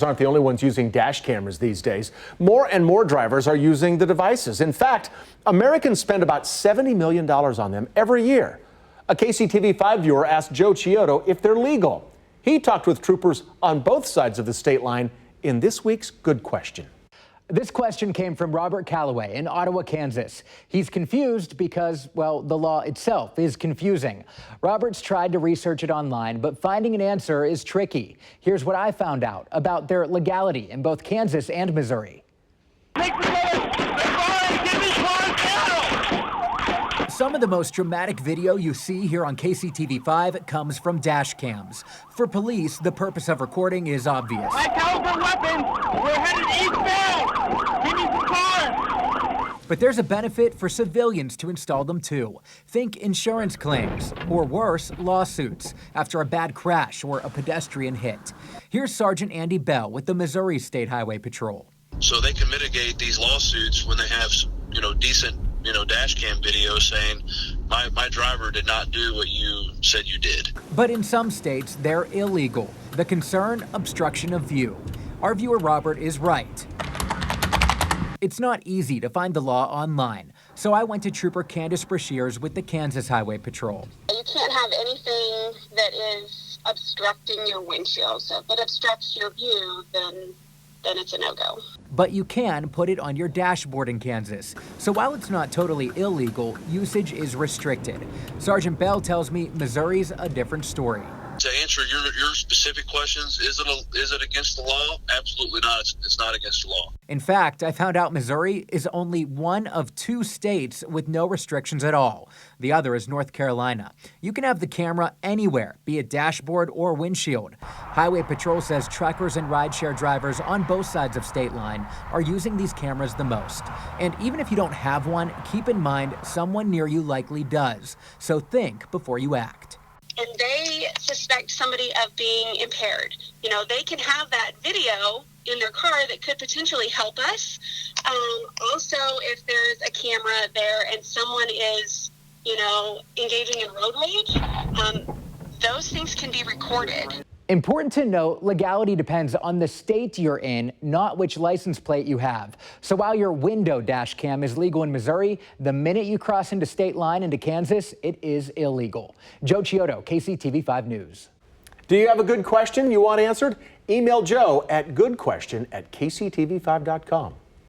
Aren't the only ones using dash cameras these days. More and more drivers are using the devices. In fact, Americans spend about $70 million on them every year. A KCTV5 viewer asked Joe Chiodo if they're legal. He talked with troopers on both sides of the state line in this week's Good Question. This question came from Robert Calloway in Ottawa, Kansas. He's confused because, well, the law itself is confusing. Robert's tried to research it online, but finding an answer is tricky. Here's what I found out about their legality in both Kansas and Missouri. Some of the most dramatic video you see here on KCTV5 comes from dash cams. For police, the purpose of recording is obvious. My caliber weapons, we're headed eastbound. Give me some cars. But there's a benefit for civilians to install them too. Think insurance claims, or worse, lawsuits, after a bad crash or a pedestrian hit. Here's Sergeant Andy Bell with the Missouri State Highway Patrol. So they can mitigate these lawsuits when they have, decent, dash cam video saying, my driver did not do what you said you did. But in some states, they're illegal. The concern, obstruction of view. Our viewer Robert is right. It's not easy to find the law online, so I went to Trooper Candace Brashears with the Kansas Highway Patrol. You can't have anything that is obstructing your windshield. So if it obstructs your view, then it's a no-go. But you can put it on your dashboard in Kansas. So while it's not totally illegal, usage is restricted. Sergeant Bell tells me Missouri's a different story. To answer your specific questions, is it against the law? Absolutely not. It's not against the law. In fact, I found out Missouri is only one of 2 states with no restrictions at all. The other is North Carolina. You can have the camera anywhere, be it dashboard or windshield. Highway Patrol says truckers and rideshare drivers on both sides of state line are using these cameras the most. And even if you don't have one, keep in mind someone near you likely does. So think before you act. And they suspect somebody of being impaired. They can have that video in their car that could potentially help us. Also, if there's a camera there and someone is, engaging in road rage, those things can be recorded. Important to note, legality depends on the state you're in, not which license plate you have. So while your window dash cam is legal in Missouri, the minute you cross into state line into Kansas, it is illegal. Joe Chiodo, KCTV5 News. Do you have a good question you want answered? Email Joe at goodquestion@kctv5.com.